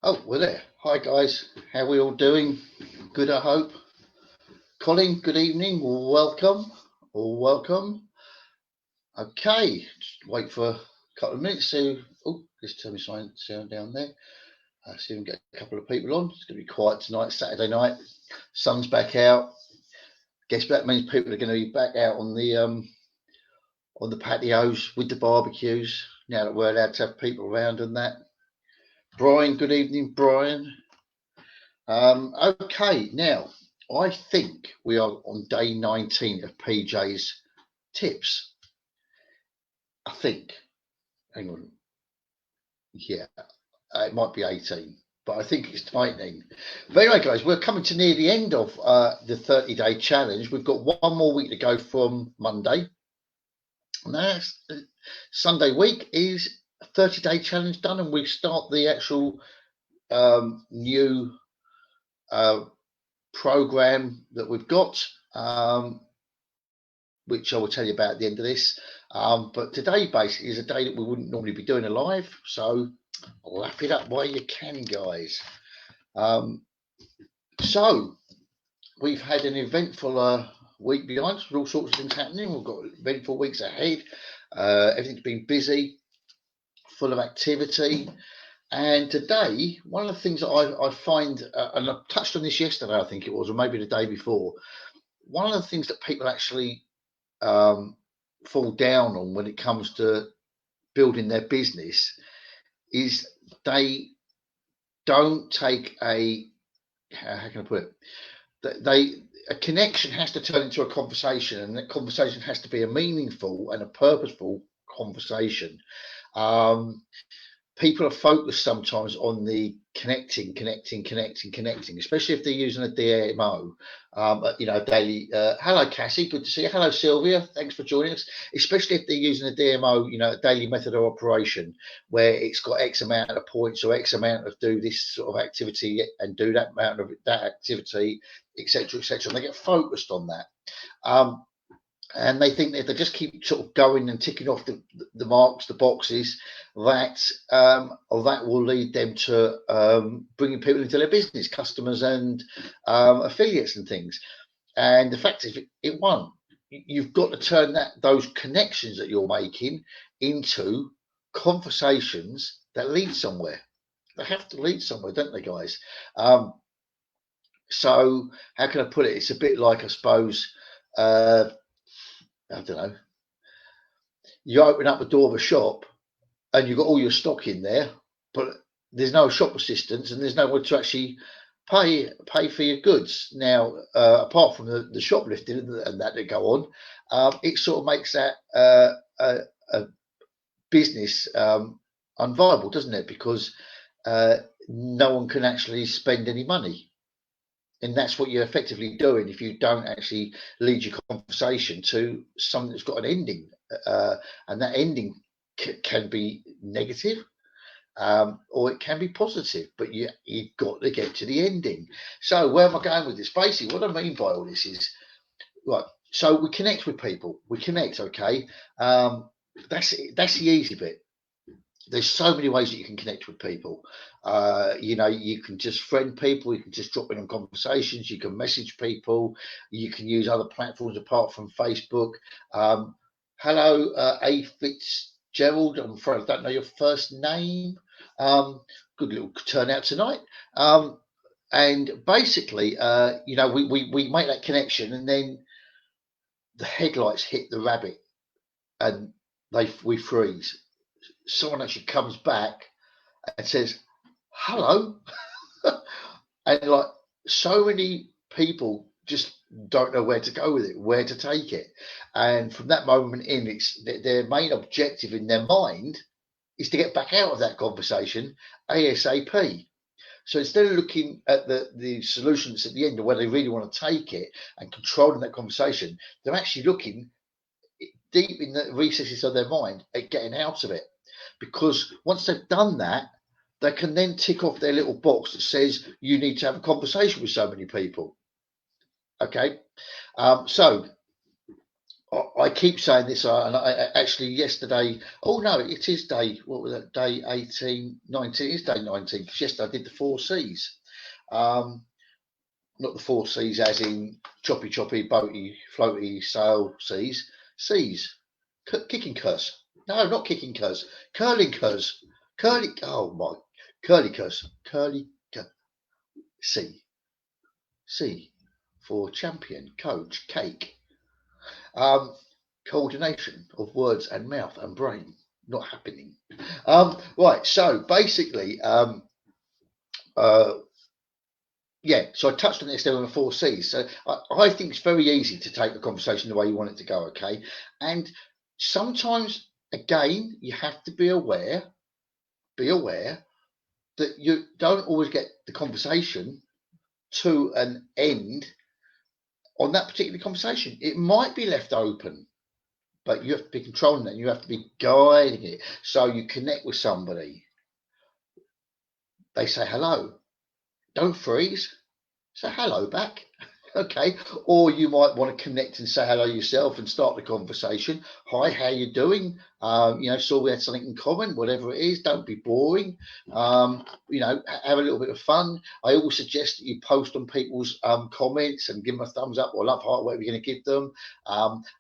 Oh, we're there. Hi, guys. How we all doing? Good, I hope. Colin, good evening. Welcome. Welcome. Okay, just wait for a couple of minutes. So, just turn my sound down there. See if we can get a couple of people on. It's going to be quiet tonight, Saturday night. Sun's back out. Guess that means people are going to be back out on the patios with the barbecues now that we're allowed to have people around and that. Brian, good evening, Brian. Okay, now I think we are on day 19 of PJ's tips. I think. Hang on. Yeah, it might be 18, but I think it's 19. But anyway, guys, we're coming to near the end of the 30-day challenge. We've got one more week to go from Monday. Now, Sunday week is a 30-day challenge done, and we start the actual new program that we've got, which I will tell you about at the end of this. But today basically is a day that we wouldn't normally be doing a live, so lap it up while you can, guys. So we've had an eventful week behind us with all sorts of things happening. We've got eventful weeks ahead. Everything's been busy, full of activity. And today, one of the things that I find, and I touched on this yesterday, I think it was, or maybe the day before, one of the things that people actually fall down on when it comes to building their business is they don't take how can I put it? A connection has to turn into a conversation, and that conversation has to be a meaningful and a purposeful conversation. People are focused sometimes on the connecting, especially if they're using a DMO, daily. Hello, Cassie. Good to see you. Hello, Sylvia. Thanks for joining us. Especially if they're using a DMO, a daily method of operation where it's got X amount of points or X amount of do this sort of activity and do that amount of that activity, etc., etc. And they get focused on that. And they think that if they just keep sort of going and ticking off the marks, the boxes, that will lead them to bringing people into their business, customers and affiliates and things. And the fact is, it won't. You've got to turn those connections that you're making into conversations that lead somewhere. They have to lead somewhere, don't they, guys? So how can I put it? It's a bit like, I suppose, I don't know. You open up the door of a shop and you've got all your stock in there, but there's no shop assistants and there's nowhere to actually pay for your goods. Now, apart from the shoplifting and that go on, it sort of makes that a business unviable, doesn't it? Because no one can actually spend any money. And that's what you're effectively doing if you don't actually lead your conversation to something that's got an ending. And that ending can be negative or it can be positive, but you've got to get to the ending. So where am I going with this? Basically, what I mean by all this is, right, so we connect with people. We connect, okay? That's the easy bit. There's so many ways that you can connect with people. You can just friend people, you can just drop in on conversations, you can message people, you can use other platforms apart from Facebook. Hello, A. Fitzgerald. I'm afraid I don't know your first name. Good little turnout tonight. And basically, we make that connection, and then the headlights hit the rabbit, and we freeze. Someone actually comes back and says, hello. And like so many people just don't know where to go with it, where to take it. And from that moment in, it's their main objective in their mind is to get back out of that conversation ASAP. So instead of looking at the solutions at the end of where they really want to take it and controlling that conversation, they're actually looking deep in the recesses of their mind at getting out of it. Because once they've done that, they can then tick off their little box that says you need to have a conversation with so many people. Okay, so I keep saying this, and I actually yesterday. Oh no, it is day. What was that? Day 18, 19. It's day 19. Because yesterday I did the four C's. Um, Not the four C's as in choppy, choppy, boaty, floaty, sail C's. C's. Kicking cuz. No, not kicking cuz. Curling cuz. Curly. Oh my. Curly cuz. Curly. C. C. For champion, coach, cake. Um, Coordination of words and mouth and brain not happening. Right. So basically, uh, yeah. So I touched on this there on the four C's. So I think it's very easy to take the conversation the way you want it to go. Okay, and sometimes again you have to be aware. Be aware that you don't always get the conversation to an end on that particular conversation. It might be left open, but you have to be controlling it. You have to be guiding it. So you connect with somebody. They say hello. Don't freeze. Say hello back. Okay. Or you might want to connect and say hello yourself and start the conversation. Hi, how you doing? So we had something in common, whatever it is. Don't be boring. Have a little bit of fun. I always suggest that you post on people's comments and give them a thumbs up or love heart, whatever you're going to give them.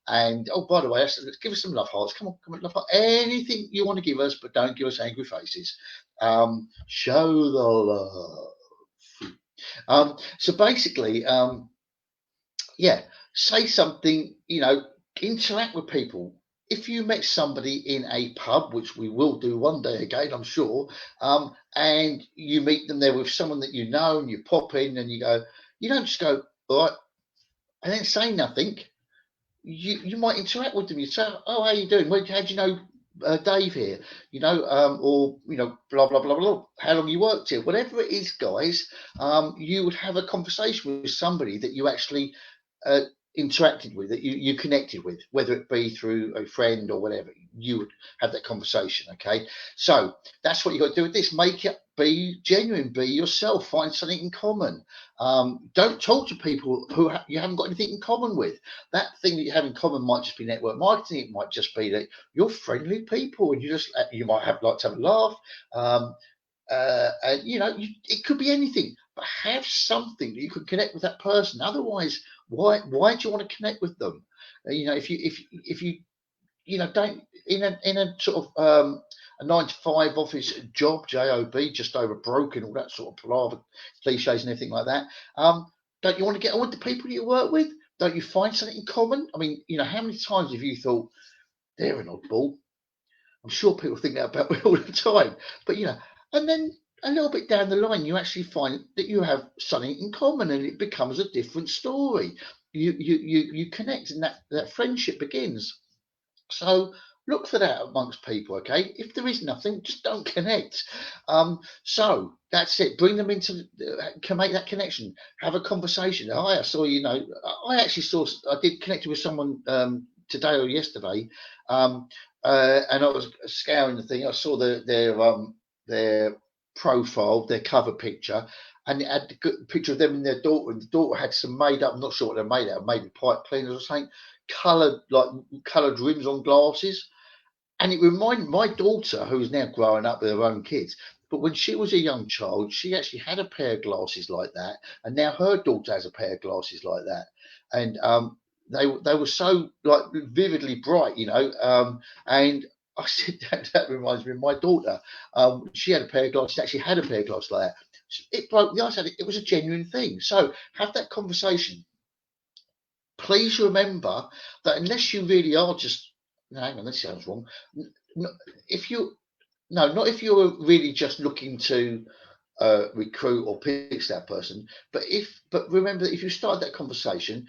And oh, by the way, let's give us some love hearts. Come on, love heart. Anything you want to give us, but don't give us angry faces. Show the love. So basically, yeah, say something, interact with people. If you met somebody in a pub, which we will do one day again, I'm sure, and you meet them there with someone that you know, and you pop in and you go, you don't just go, all right, and then say nothing. You might interact with them. You say, oh, how you doing? How do you know Dave here? Or blah blah blah blah. How long you worked here? Whatever it is, guys, you would have a conversation with somebody that you actually uh, interacted with, that you connected with, whether it be through a friend or whatever. You would have that conversation. Okay, so that's what you got to do with this. Make it be genuine, be yourself, find something in common. Don't talk to people who you haven't got anything in common with. That thing that you have in common might just be network marketing. It might just be that you're friendly people and you might like to have a laugh. And it could be anything, but have something that you can connect with that person. Otherwise, why do you want to connect with them? If you don't in a sort of a 9 to 5 office job, job, just over broken, all that sort of palaver, cliches and everything like that. Don't you want to get on with the people you work with? Don't you find something in common? I mean, how many times have you thought they're an oddball? I'm sure people think that about me all the time, but and then a little bit down the line, you actually find that you have something in common, and it becomes a different story. You connect, and that friendship begins. So look for that amongst people, okay? If there is nothing, just don't connect. So that's it. Bring them into, can make that connection. Have a conversation. Hi, I saw I did connect with someone today or yesterday, and I was scouring the thing. I saw their profile, their cover picture, and it had the picture of them and their daughter. And the daughter had some made up. I'm not sure what they're made out of. Maybe pipe cleaners or something. Coloured rims on glasses, and it reminded my daughter, who is now growing up with her own kids. But when she was a young child, she actually had a pair of glasses like that, and now her daughter has a pair of glasses like that, and they were so like vividly bright, and I said that reminds me of my daughter. She had a pair of glasses. She actually had a pair of glasses like that. It broke the ice. It was a genuine thing. So have that conversation. Please remember that unless you really are just, no, hang on, this sounds wrong. If you, no, not if you're really just looking to recruit or pitch that person, but remember that if you start that conversation,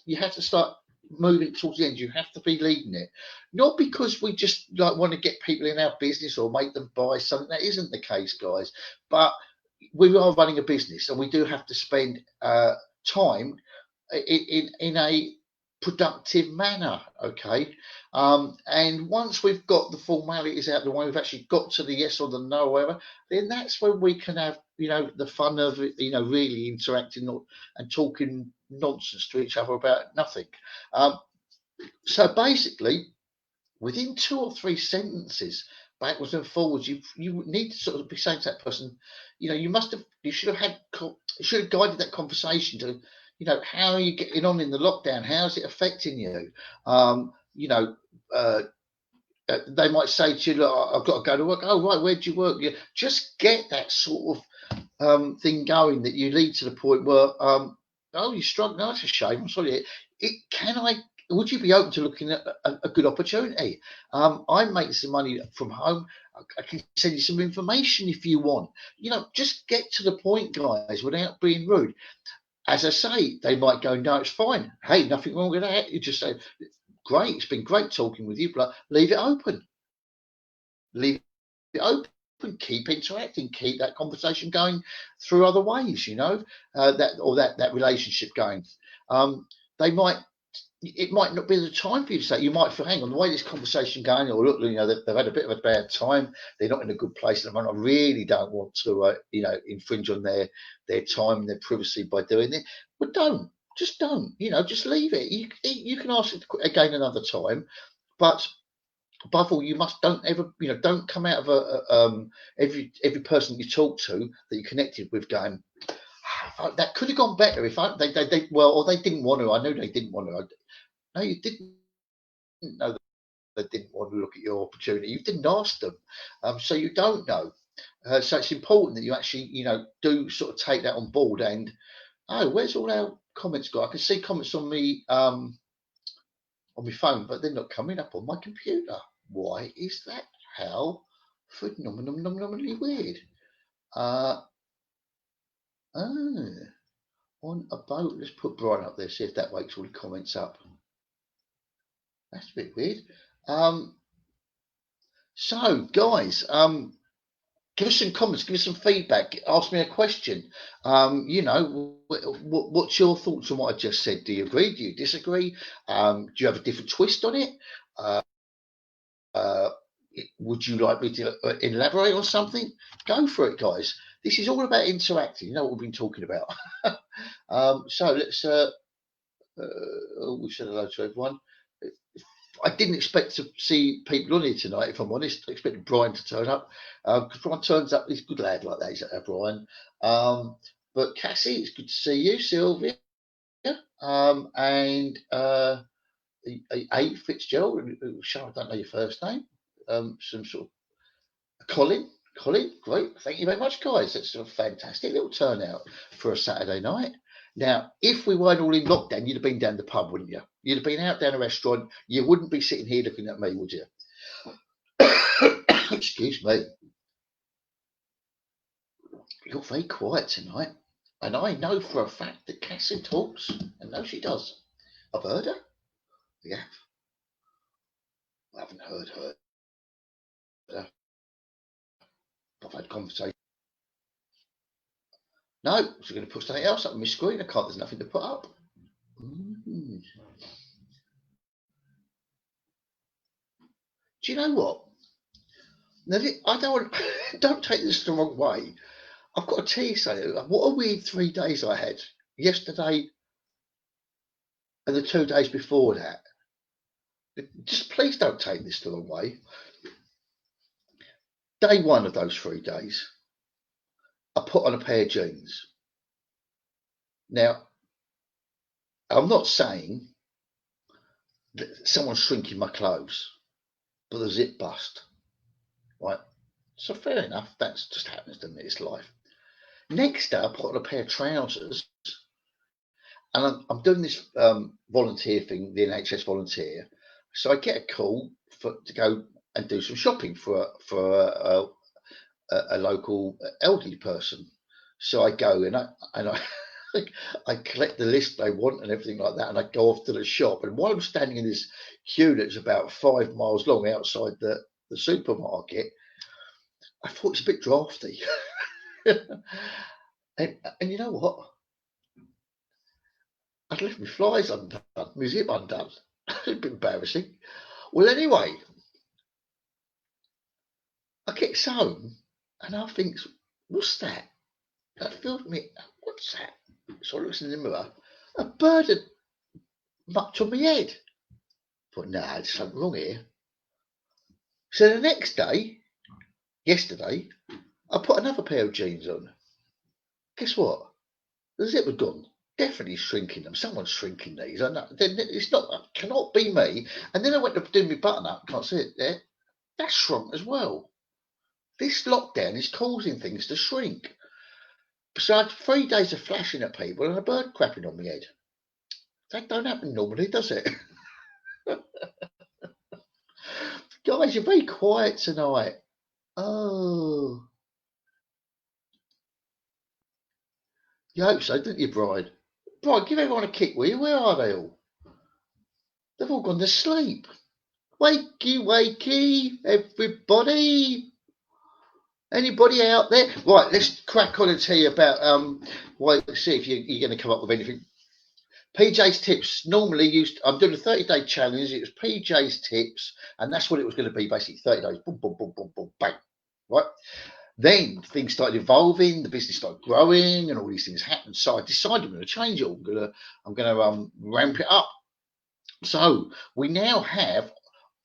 you have to start moving towards the end. You have to be leading it, not because we just like want to get people in our business or make them buy something. That isn't the case, guys. But we are running a business, and we do have to spend time in a productive manner. Okay, and once we've got the formalities out of the way, we've actually got to the yes or the no or whatever, then that's when we can have the fun of really interacting and talking nonsense to each other about nothing. So basically, within 2 or 3 sentences, backwards and forwards, you need to sort of be saying to that person, you should have guided that conversation to, how are you getting on in the lockdown? How's it affecting you? You know, uh, they might say to you, look, I've got to go to work. Oh, right, where do you work? Just get that sort of thing going that you lead to the point where, oh, you struck. No, that's a shame. I'm sorry. Would you be open to looking at a good opportunity? I make some money from home. I can send you some information if you want. Just get to the point, guys, without being rude. As I say, they might go, no, it's fine. Hey, nothing wrong with that. You just say, great, it's been great talking with you, but leave it open. Leave it open. Keep interacting. Keep that conversation going through other ways. That relationship going. They might. It might not be the time for you to say. You might feel, hang on, the way this conversation going, or look, they've had a bit of a bad time. They're not in a good place at the moment. I really don't want to, infringe on their time and their privacy by doing it. But just don't. Just leave it. You can ask it again another time, but above all, don't come out of every person you talk to that you connected with going, that could have gone better if or they didn't want to. I know they didn't want to. No, you didn't know that they didn't want to look at your opportunity. You didn't ask them, so you don't know. So it's important that you actually, do sort of take that on board. And where's all our comments got? I can see comments on me on my phone, but they're not coming up on my computer. Why is that? How phenomenally weird. Uh, oh, on a boat. Let's put Brian up there, see if that wakes all the comments up. That's a bit weird. So, guys, give us some comments, give us some feedback, ask me a question. What's your thoughts on what I just said? Do you agree? Do you disagree? Do you have a different twist on it? Would you like me to elaborate on something? Go for it, guys. This is all about interacting. You know what we've been talking about. So let's. We said hello to everyone. I didn't expect to see people on here tonight, if I'm honest. I expected Brian to turn up. Because Brian turns up, he's a good lad like that, isn't that, Brian? But Cassie, it's good to see you. Sylvia, and A. Fitzgerald. I don't know your first name. Some sort of Colin. Great. Thank you very much, guys. It's a fantastic little turnout for a Saturday night. Now, if we weren't all in lockdown, you'd have been down the pub, wouldn't you? You'd have been out down a restaurant. You wouldn't be sitting here looking at me, would you? Excuse me. You're very quiet tonight. And I know for a fact that Cassie talks. I know she does. I've heard her. Yeah. I haven't heard her. I've had conversation. No, she's going to put something else up on my screen. There's nothing to put up. Mm. Do you know what? Now, I don't take this the wrong way. I've got to tell you something. What a weird 3 days I had yesterday and the 2 days before that. Just please don't take this the wrong way. Day one of those 3 days, I put on a pair of jeans. Now, I'm not saying that someone's shrinking my clothes, but the zip bust. Right? So fair enough. That's just happens to me. It's life. Next day, I put on a pair of trousers, and I'm doing this volunteer thing, the NHS volunteer. So I get a call to go and do some shopping for a local elderly person. So I go and I collect the list they want and everything like that, and I go off to the shop. And while I'm standing in this queue that's about 5 miles long outside the supermarket, I thought it's a bit drafty. and you know what? I'd left my flies undone, my zip undone. It's a bit embarrassing. Well, anyway, I get home and I think, what's that? I feel me, what's that? So I look in the mirror, a bird had mucked on my head. thought, nah, there's something wrong here. So the next day, yesterday, I put another pair of jeans on. Guess what? The zip had gone. Definitely shrinking them. Someone's shrinking these. I know. It's not. Cannot be me. And then I went to do my button up. Can't see it there. That's shrunk as well. This lockdown is causing things to shrink. So I had 3 days of flashing at people and a bird crapping on my head. That don't happen normally, does it? Guys, you're very quiet tonight. Oh, you hope so, didn't you, Bride? Bride, give everyone a kick, will you? Where are they all? They've all gone to sleep. Wakey, wakey, everybody. Anybody out there? Right, let's crack on and tell you about see if you're going to come up with anything. PJ's tips. Normally used. I'm doing a 30-day challenge. It was PJ's tips, and that's what it was going to be. Basically, 30 days. Boom, boom, boom, boom, boom, bang. Right. Then things started evolving. The business started growing, and all these things happened. So I decided I'm going to change it. I'm going to ramp it up. So we now have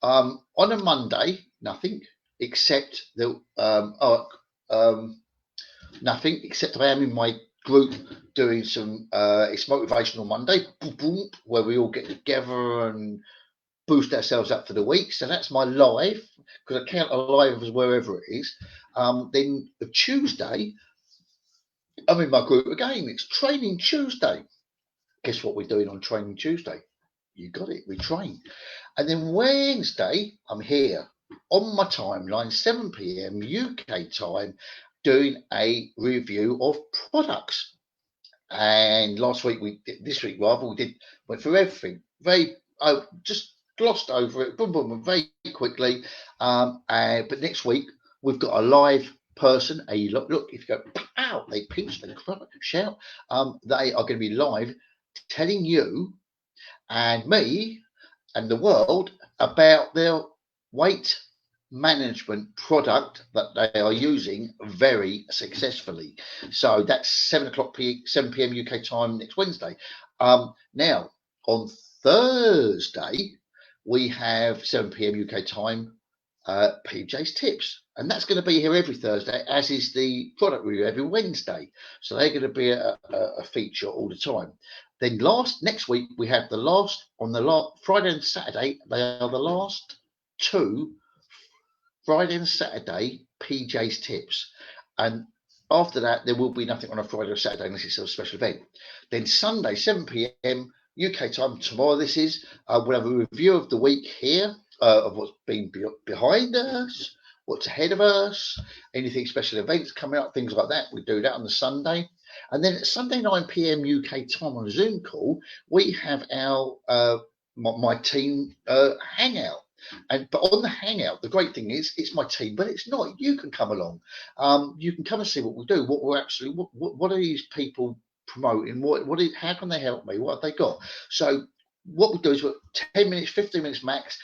on a Monday nothing except the nothing except I am in my group doing some it's Motivational Monday, boom, boom, where we all get together and boost ourselves up for the week. So that's my live, because I count a live as wherever it is. Then the Tuesday, I'm in my group again. It's Training Tuesday. Guess what we're doing on Training Tuesday? You got it. We train. And then Wednesday, I'm here on my timeline, 7 p.m. UK time, doing a review of products. And this week we went through everything. Just glossed over it, boom, boom, boom, very quickly. But next week we've got a live person. Look, if you go, pow, they pinch, they shout. They are going to be live, telling you and me and the world about their weight management product that they are using very successfully. So that's 7 p.m. UK time next Wednesday. Now on Thursday we have 7 p.m. UK time PJ's tips, and that's going to be here every Thursday, as is the product review every Wednesday. So they're going to be a feature all the time. Then next week we have Friday and Saturday. They are the last two Friday and Saturday PJ's tips, and after that there will be nothing on a Friday or Saturday unless it's a special event. Then Sunday 7 p.m. UK time tomorrow. This is we'll have a review of the week here, of what's been behind us, what's ahead of us, anything special events coming up, things like that. We do that on the Sunday. And then at Sunday 9 p.m. UK time on a Zoom call, we have our my team hangout. But on the hangout, the great thing is it's my team, but it's not. You can come along. You can come and see what we do. What are these people promoting? How can they help me? What have they got? So what we do is 10 minutes, 15 minutes max,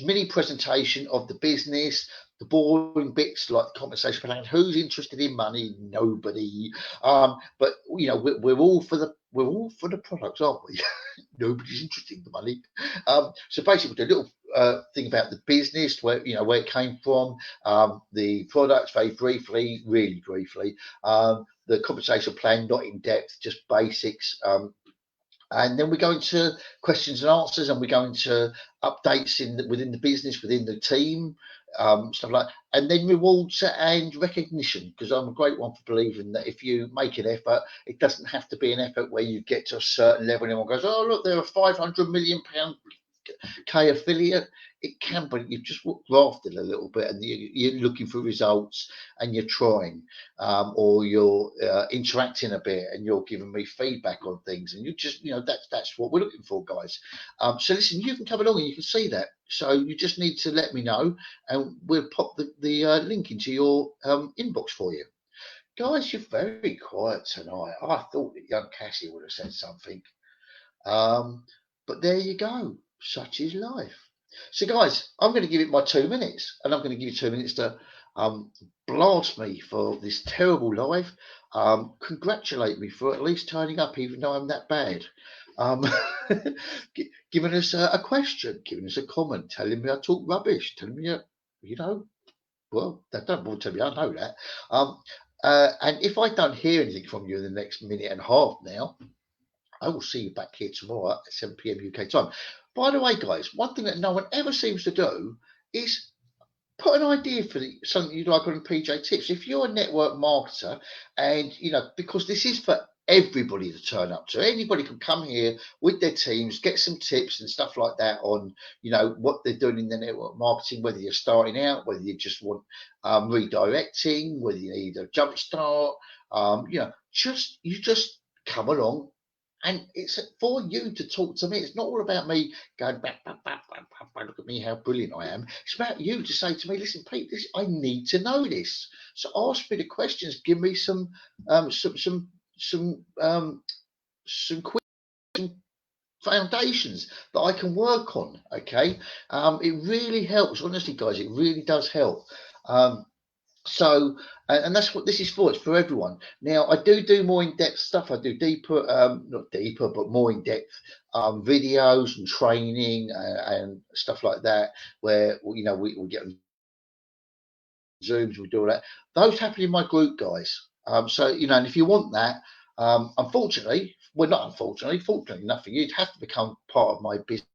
mini presentation of the business, the boring bits like the compensation plan. Who's interested in money? Nobody. But we're all for the products, aren't we? Nobody's interested in the money. So basically, we do a little thing about the business, where it came from, the products very briefly, really briefly, the compensation plan, not in depth, just basics. And then we go into questions and answers, and we go into updates within the business, within the team, stuff like that. And then rewards and recognition, because I'm a great one for believing that if you make an effort, it doesn't have to be an effort where you get to a certain level and everyone goes, oh, look, they're a £500 million affiliate. It can, but you've just grafted a little bit, and you're looking for results, and you're trying, or you're interacting a bit, and you're giving me feedback on things, and you just, that's what we're looking for, guys. So listen, you can come along and you can see that. So you just need to let me know, and we'll pop the link into your inbox for you. Guys, you're very quiet tonight. I thought that young Cassie would have said something, but there you go. Such is life. So, guys, I'm going to give it my 2 minutes, and I'm going to give you 2 minutes to blast me for this terrible live. Congratulate me for at least turning up, even though I'm that bad. giving us a question, giving us a comment, telling me I talk rubbish, telling me, well, they don't want to tell me, I know that. And if I don't hear anything from you in the next minute and a half now, I will see you back here tomorrow at 7 p.m. UK time. By the way, guys, one thing that no one ever seems to do is put an idea for something you'd like on PJ Tips. If you're a network marketer, and because this is for everybody to turn up to, anybody can come here with their teams, get some tips and stuff like that on what they're doing in the network marketing, whether you're starting out, whether you just want redirecting, whether you need a jump start, you just come along. And it's for you to talk to me. It's not all about me going, look at me, how brilliant I am. It's about you to say to me, listen, Pete, I need to know this. So ask me the questions. Give me some quick foundations that I can work on. Okay, it really helps. Honestly, guys, it really does help. So, and that's what this is for. It's for everyone. Now, I do more in-depth stuff. I do deeper, not deeper, but more in-depth videos and training and stuff like that, where we get on Zooms, we do all that. Those happen in my group, guys. So, and if you want that, unfortunately, well, not unfortunately, fortunately enough for you, you'd have to become part of my business.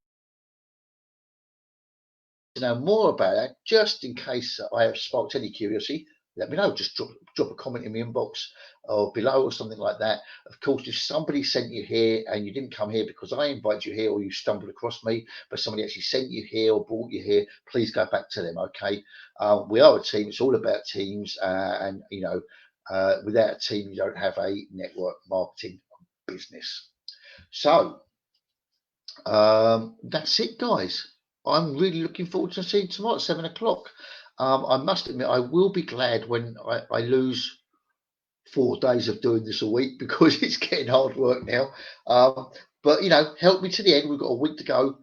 To know more about that, just in case I have sparked any curiosity, let me know. Just drop a comment in the inbox or below or something like that. Of course, if somebody sent you here and you didn't come here because I invited you here or you stumbled across me, but somebody actually sent you here or brought you here, please go back to them, okay? We are a team. It's all about teams. And, without a team, you don't have a network marketing business. So that's it, guys. I'm really looking forward to seeing you tomorrow at 7 o'clock. I must admit, I will be glad when I lose 4 days of doing this a week because it's getting hard work now. But, help me to the end. We've got a week to go.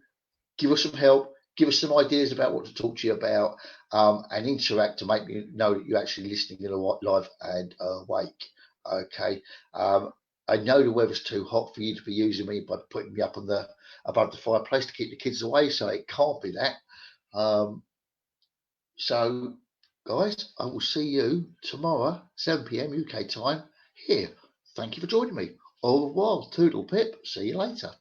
Give us some help. Give us some ideas about what to talk to you about and interact to make me know that you're actually listening live and awake. Okay. I know the weather's too hot for you to be using me by putting me up on above the fireplace to keep the kids away, so it can't be that. So, guys, I will see you tomorrow, 7 p.m. UK time here. Thank you for joining me. Au revoir, toodle pip. See you later.